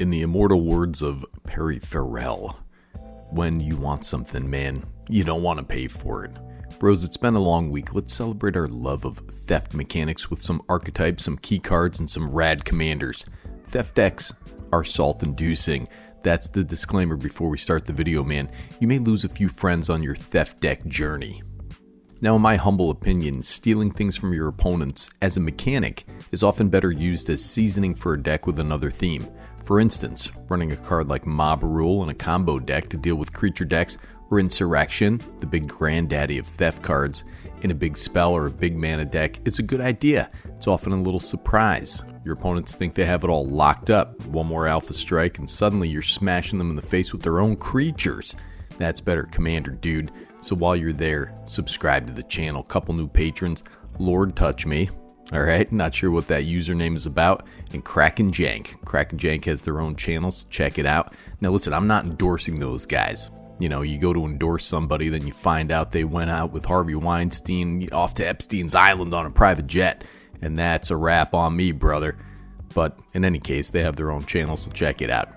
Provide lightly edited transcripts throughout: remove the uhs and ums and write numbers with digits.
In the immortal words of Perry Farrell, when you want something, man, you don't want to pay for it. Bros, it's been a long week. Let's celebrate our love of theft mechanics with some archetypes, some key cards, and some rad commanders. Theft decks are salt-inducing. That's the disclaimer before we start the video, man. You may lose a few friends on your theft deck journey. Now, in my humble opinion, stealing things from your opponents as a mechanic is often better used as seasoning for a deck with another theme. For instance, running a card like Mob Rule in a combo deck to deal with creature decks, or Insurrection, the big granddaddy of theft cards, in a big spell or a big mana deck is a good idea. It's often a little surprise. Your opponents think they have it all locked up. One more Alpha Strike and suddenly you're smashing them in the face with their own creatures. That's better commander, dude. So while you're there, subscribe to the channel. Couple new patrons, Lord Touch Me. Alright, not sure what that username is about. And Kraken Jank. Kraken Jank has their own channels. Check it out. Now listen, I'm not endorsing those guys. You know, you go to endorse somebody, then you find out they went out with Harvey Weinstein off to Epstein's Island on a private jet. And that's a wrap on me, brother. But in any case, they have their own channel, so check it out.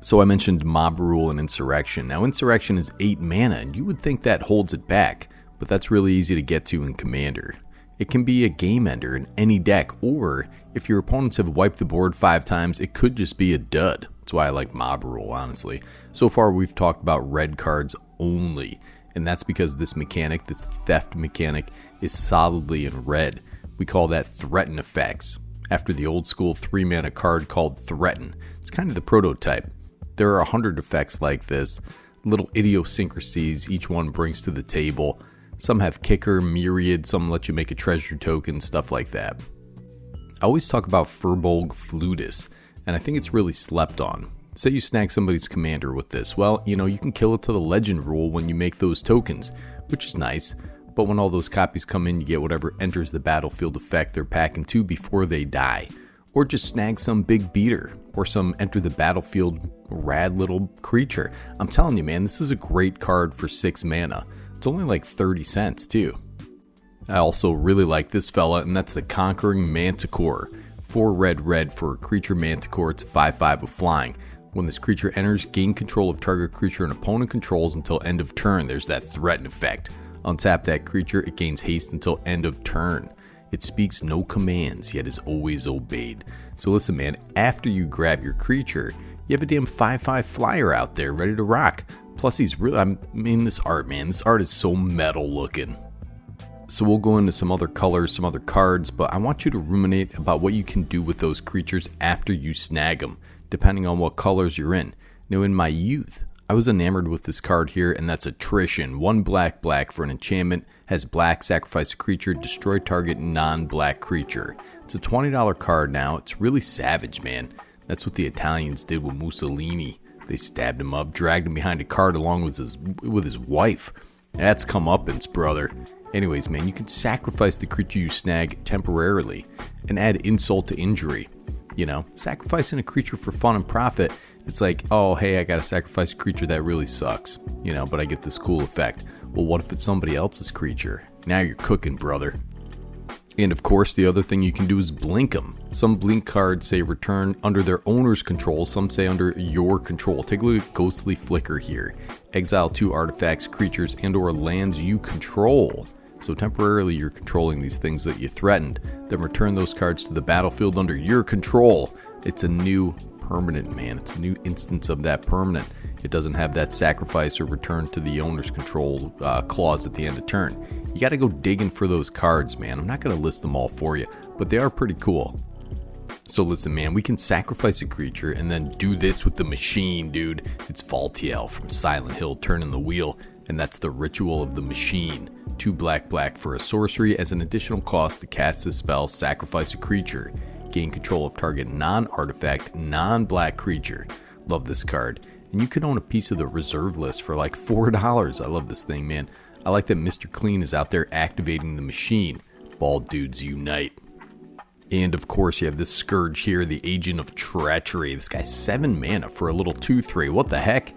So I mentioned Mob Rule and Insurrection. Now, Insurrection is 8 mana, and you would think that holds it back. But that's really easy to get to in Commander. It can be a game ender in any deck, or if your opponents have wiped the board 5 times, it could just be a dud. That's why I like Mob Rule, honestly. So far, we've talked about red cards only, and that's because this mechanic, this theft mechanic, is solidly in red. We call that Threaten effects, after the old school 3-mana card called Threaten. It's kind of the prototype. There are 100 effects like this, little idiosyncrasies each one brings to the table. Some have kicker, myriad, some let you make a treasure token, stuff like that. I always talk about Furbolg Flutus, and I think it's really slept on. Say you snag somebody's commander with this, well, you know, you can kill it to the legend rule when you make those tokens, which is nice, but when all those copies come in, you get whatever enters the battlefield effect they're packing to before they die. Or just snag some big beater, or some enter the battlefield rad little creature. I'm telling you, man, this is a great card for 6 mana. It's only like 30 cents too. I also really like this fella, and that's the Conquering Manticore. 4 red for a creature Manticore. It's a 5/5 with flying. When this creature enters, gain control of target creature an opponent controls until end of turn. There's that Threaten effect. Untap that creature, it gains haste until end of turn. It speaks no commands, yet is always obeyed. So listen, man, after you grab your creature, you have a damn 5/5 flyer out there ready to rock. Plus, he's really, I mean, this art, man, this art is so metal looking. So we'll go into some other colors, some other cards, but I want you to ruminate about what you can do with those creatures after you snag them, depending on what colors you're in. Now, in my youth, I was enamored with this card here, and that's Attrition. 1 black for an enchantment, has black, sacrifice a creature, destroy target non-black creature. It's a $20 card now. It's really savage, man. That's what the Italians did with Mussolini. They stabbed him up, dragged him behind a cart along with his wife. That's comeuppance, brother. Anyways, man, you can sacrifice the creature you snag temporarily and add insult to injury. You know, sacrificing a creature for fun and profit, it's like, oh, hey, I gotta sacrifice a creature that really sucks. You know, but I get this cool effect. Well, what if it's somebody else's creature? Now you're cooking, brother. And of course, the other thing you can do is blink them. Some blink cards say return under their owner's control, some say under your control. Take a look at Ghostly Flicker here. Exile 2 artifacts, creatures, and or lands you control. So temporarily you're controlling these things that you threatened. Then return those cards to the battlefield under your control. It's a new permanent, man. It's a new instance of that permanent. It doesn't have that sacrifice or return to the owner's control clause at the end of turn. You got to go digging for those cards, man. I'm not going to list them all for you, but they are pretty cool. So listen, man, we can sacrifice a creature and then do this with the machine, dude. It's Valtiel from Silent Hill turning the wheel, and that's the Ritual of the Machine. 2 black for a sorcery. As an additional cost to cast this spell, sacrifice a creature. Gain control of target non-artifact, non-black creature. Love this card. And you can own a piece of the reserve list for like $4. I love this thing, man. I like that Mr. Clean is out there activating the machine. Bald dudes unite. And of course you have this Scourge here, the Agent of Treachery. This guy's 7 mana for a little 2/3. What the heck?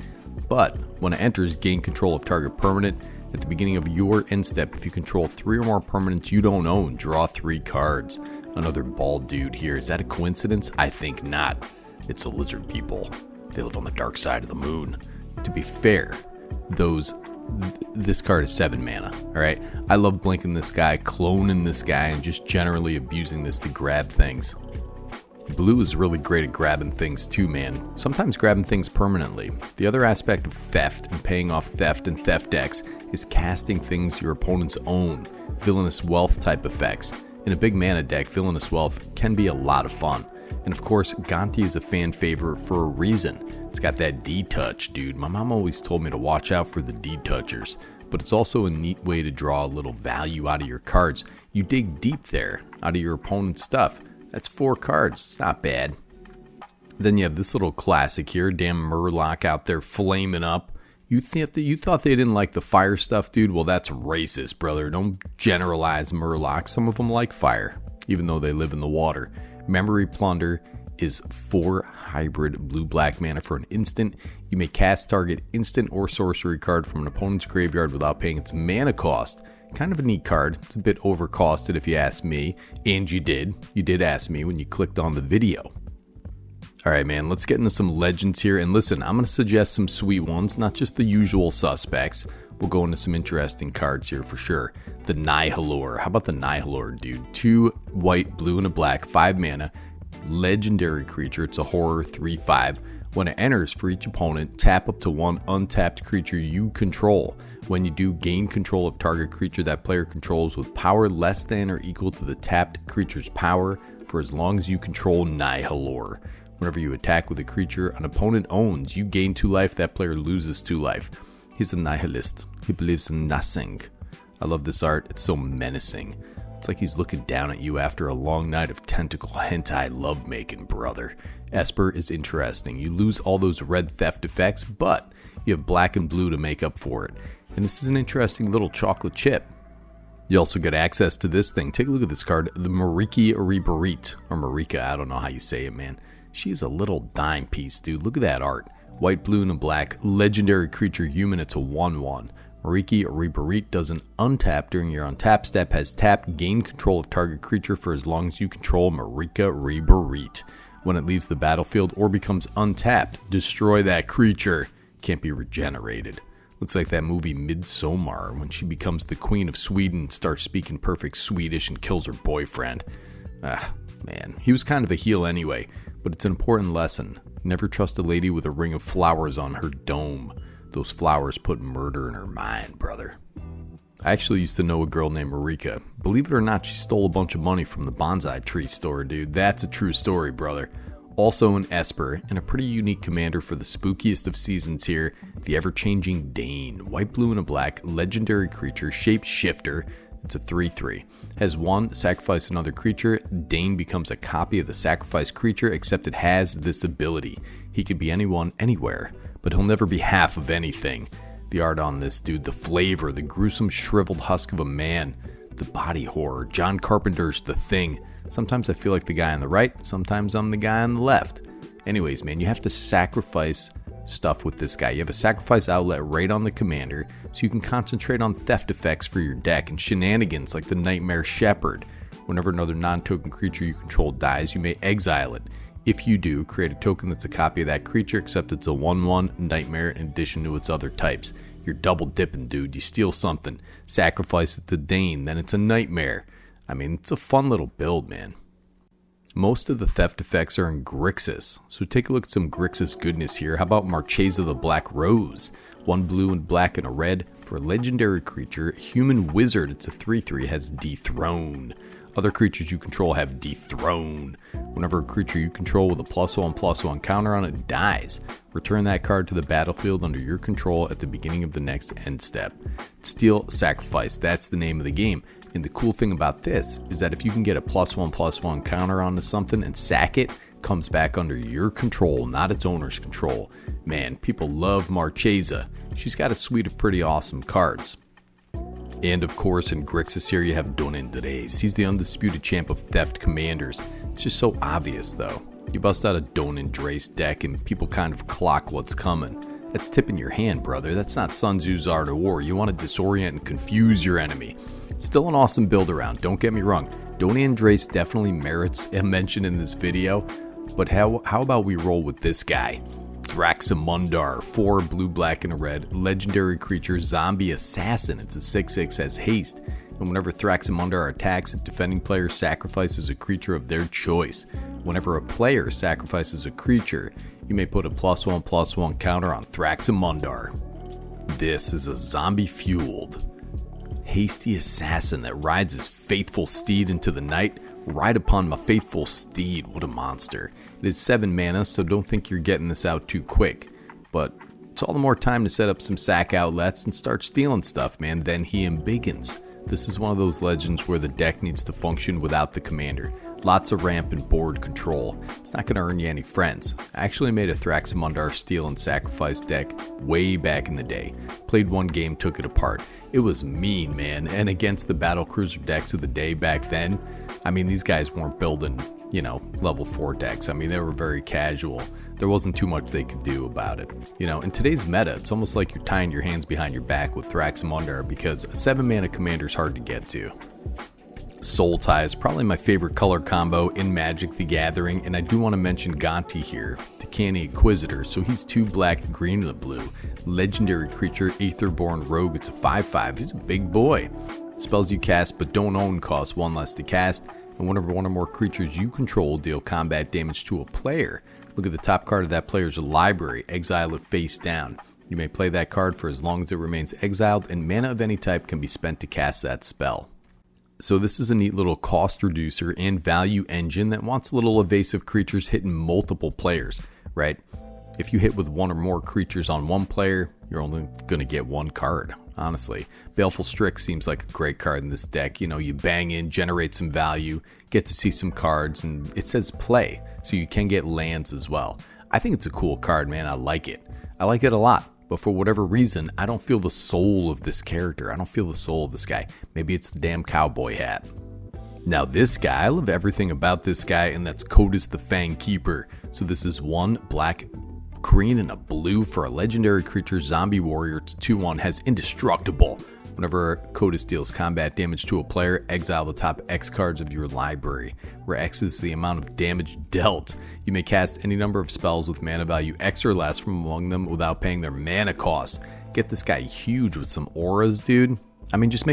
But when it enters, gain control of target permanent. At the beginning of your end step, if you control 3 or more permanents you don't own, draw 3 cards. Another bald dude here. Is that a coincidence? I think not. It's the lizard people. They live on the dark side of the moon. To be fair, this card is 7 mana, alright? I love blinking this guy, cloning this guy, and just generally abusing this to grab things. Blue is really great at grabbing things too, man. Sometimes grabbing things permanently. The other aspect of theft and paying off theft and theft decks is casting things your opponents own. Villainous Wealth type effects. In a big mana deck, Villainous Wealth can be a lot of fun. And of course, Gonti is a fan favorite for a reason. It's got that D-touch, dude. My mom always told me to watch out for the D-touchers. But it's also a neat way to draw a little value out of your cards. You dig deep there, out of your opponent's stuff. That's 4 cards. It's not bad. Then you have this little classic here. Damn Murloc out there flaming up. You thought they didn't like the fire stuff, dude? Well, that's racist, brother. Don't generalize Murlocs. Some of them like fire, even though they live in the water. Memory Plunder is 4 hybrid blue-black mana for an instant. You may cast target instant or sorcery card from an opponent's graveyard without paying its mana cost. Kind of a neat card. It's a bit overcosted if you ask me. And you did. You did ask me when you clicked on the video. Alright, man, let's get into some legends here. And listen, I'm going to suggest some sweet ones, not just the usual suspects. We'll go into some interesting cards here for sure. The Nihiloor. How about the Nihiloor, dude? 2 white, blue, and a black, 5 mana. Legendary creature. It's a horror 3/5. When it enters, for each opponent, tap up to 1 untapped creature you control. When you do, gain control of target creature that player controls with power less than or equal to the tapped creature's power for as long as you control Nihiloor. Whenever you attack with a creature an opponent owns, you gain 2 life, that player loses 2 life. He's a nihilist. He believes in nothing. I love this art. It's so menacing. It's like he's looking down at you after a long night of tentacle hentai lovemaking, brother. Esper is interesting. You lose all those red theft effects, but you have black and blue to make up for it. And this is an interesting little chocolate chip. You also get access to this thing. Take a look at this card, the Merieke Ri Berit, or Merieke, I don't know how you say it, man. She's a little dime piece, dude. Look at that art. White, blue, and a black. Legendary creature human. It's a 1/1. Merieke Ri Berit does an untap during your untap step. Has tapped, gain control of target creature for as long as you control Merieke Ri Berit. When it leaves the battlefield or becomes untapped, destroy that creature. Can't be regenerated. Looks like that movie Midsommar, when she becomes the Queen of Sweden, starts speaking perfect Swedish and kills her boyfriend. Man, he was kind of a heel anyway, but it's an important lesson. Never trust a lady with a ring of flowers on her dome. Those flowers put murder in her mind, brother. I actually used to know a girl named Merieke. Believe it or not, she stole a bunch of money from the bonsai tree store, dude. That's a true story, brother. Also an Esper, and a pretty unique commander for the spookiest of seasons here, the ever-changing Dane. White, blue, and a black, legendary creature, shapeshifter. It's a 3/3. Has 1, sacrifice another creature. Dane becomes a copy of the sacrificed creature, except it has this ability. He could be anyone, anywhere, but he'll never be half of anything. The art on this dude, the flavor, the gruesome shriveled husk of a man, the body horror, John Carpenter's The Thing. Sometimes I feel like the guy on the right, sometimes I'm the guy on the left. Anyways, man, you have to sacrifice stuff with this guy. You have a sacrifice outlet right on the commander, so you can concentrate on theft effects for your deck and shenanigans like the Nightmare Shepherd. Whenever another non-token creature you control dies, you may exile it. If you do, create a token that's a copy of that creature, except it's a 1/1 Nightmare in addition to its other types. You're double dipping, dude. You steal something, sacrifice it to Dane, then it's a Nightmare. I mean, it's a fun little build, man. Most of the theft effects are in Grixis, so take a look at some Grixis goodness here. How about Marchesa the Black Rose? 1 blue and black and a red for a legendary creature. Human wizard, it's a 3/3, has dethrone. Other creatures you control have dethrone. Whenever a creature you control with a +1/+1 counter on it dies, return that card to the battlefield under your control at the beginning of the next end step. Steal, sacrifice, that's the name of the game. And the cool thing about this is that if you can get a +1/+1 counter onto something and sack it, comes back under your control, not its owner's control. Man, people love Marchesa. She's got a suite of pretty awesome cards. And of course, in Grixis here, you have Dane Decklist. He's the undisputed champ of theft commanders. It's just so obvious, though. You bust out a Dane Decklist deck and people kind of clock what's coming. That's tipping your hand, brother. That's not Sun Tzu's Art of War. You want to disorient and confuse your enemy. It's still an awesome build around, don't get me wrong. Dane Decklist definitely merits a mention in this video. But how about we roll with this guy? Thraximundar, 4 blue, black, and a red, legendary creature, zombie assassin. It's a 6/6, has haste. And whenever Thraximundar attacks, a defending player sacrifices a creature of their choice. Whenever a player sacrifices a creature, you may put a +1/+1 counter on Thraximundar. This is a zombie-fueled, hasty assassin that rides his faithful steed into the night. Ride upon my faithful steed. What a monster. It is 7 mana, so don't think you're getting this out too quick. But it's all the more time to set up some sack outlets and start stealing stuff, man. Then he embiggens. This is one of those legends where the deck needs to function without the commander. Lots of ramp and board control. It's not going to earn you any friends. I actually made a Thraximundar steal and sacrifice deck way back in the day. Played one game, took it apart. It was mean, man. And against the battlecruiser decks of the day back then, I mean, these guys weren't building, level 4 decks. I mean, they were very casual. There wasn't too much they could do about it. In today's meta, it's almost like you're tying your hands behind your back with Thraximundar because a 7 mana commander is hard to get to. Soul Tie is probably my favorite color combo in Magic the Gathering, and I do want to mention Gonti here, the Canny Inquisitor. So he's 2 black, green, and a blue. Legendary creature, Aetherborn Rogue. It's a 5/5. He's a big boy. Spells you cast but don't own cost 1 less to cast, and whenever one or more creatures you control deal combat damage to a player, look at the top card of that player's library, exile it face down. You may play that card for as long as it remains exiled, and mana of any type can be spent to cast that spell. So this is a neat little cost reducer and value engine that wants little evasive creatures hitting multiple players, right? If you hit with 1 or more creatures on one player, you're only going to get 1 card, honestly. Baleful Strix seems like a great card in this deck. You bang in, generate some value, get to see some cards, and it says play, so you can get lands as well. I think it's a cool card, man. I like it. I like it a lot. But for whatever reason, I don't feel the soul of this character. I don't feel the soul of this guy. Maybe it's the damn cowboy hat. Now this guy, I love everything about this guy, and that's Kotis the Fang Keeper. So this is 1 black, green, and a blue for a legendary creature, zombie warrior. It's 2/1, has indestructible. Whenever Kotis deals combat damage to a player, exile the top X cards of your library, where X is the amount of damage dealt. You may cast any number of spells with mana value X or less from among them without paying their mana cost. Get this guy huge with some auras, dude. I mean, just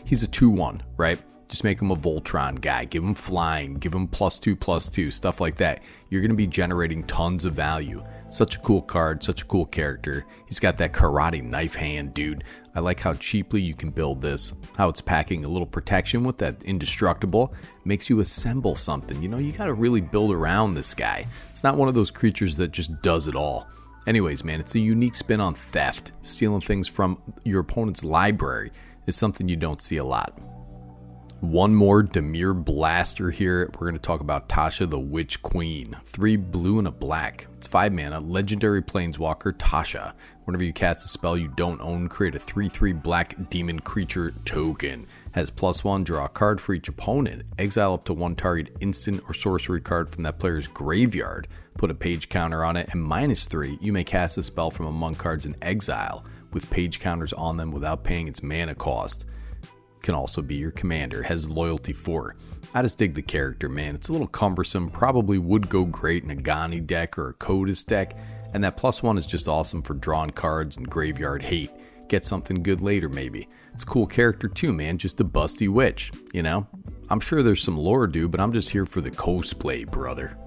he's a 2/1, right? Just make him a Voltron guy. Give him flying. Give him +2/+2, stuff like that. You're going to be generating tons of value. Such a cool card, such a cool character. He's got that karate knife hand, dude. I like how cheaply you can build this, how it's packing a little protection with that indestructible. Makes you assemble something. You got to really build around this guy. It's not one of those creatures that just does it all. Anyways, man, it's a unique spin on theft. Stealing things from your opponent's library is something you don't see a lot. One more Dimir Blaster here. We're going to talk about Tasha the Witch Queen. 3 blue and a black. It's 5 mana, legendary planeswalker Tasha. Whenever you cast a spell you don't own, create a 3/3 black demon creature token. Has +1, draw a card for each opponent. Exile up to 1 target instant or sorcery card from that player's graveyard. Put a page counter on it, and -3, you may cast a spell from among cards in exile with page counters on them without paying its mana cost. Can also be your commander, has loyalty 4. I just dig the character, man. It's a little cumbersome, probably would go great in a Gonti deck or a Kotis deck, and that +1 is just awesome for drawing cards and graveyard hate. Get something good later, maybe. It's a cool character too, man, just a busty witch, I'm sure there's some lore, dude, but I'm just here for the cosplay, brother.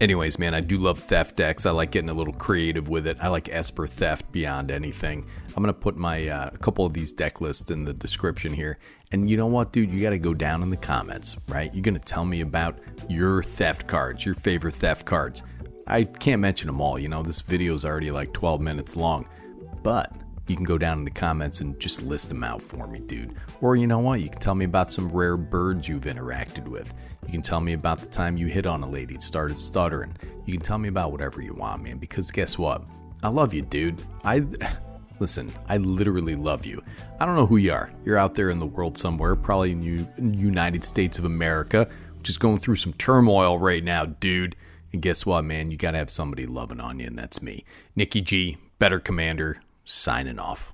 Anyways, man, I do love theft decks. I like getting a little creative with it. I like Esper Theft beyond anything. I'm going to put my a couple of these deck lists in the description here. And you know what, dude? You got to go down in the comments, right? You're going to tell me about your theft cards, your favorite theft cards. I can't mention them all. This video is already like 12 minutes long. But you can go down in the comments and just list them out for me, dude. Or you know what? You can tell me about some rare birds you've interacted with. You can tell me about the time you hit on a lady and started stuttering. You can tell me about whatever you want, man, because guess what? I love you, dude. Listen, I literally love you. I don't know who you are. You're out there in the world somewhere, probably in the United States of America, which is going through some turmoil right now, dude. And guess what, man? You got to have somebody loving on you, and that's me. Nikki G, Better Commander, signing off.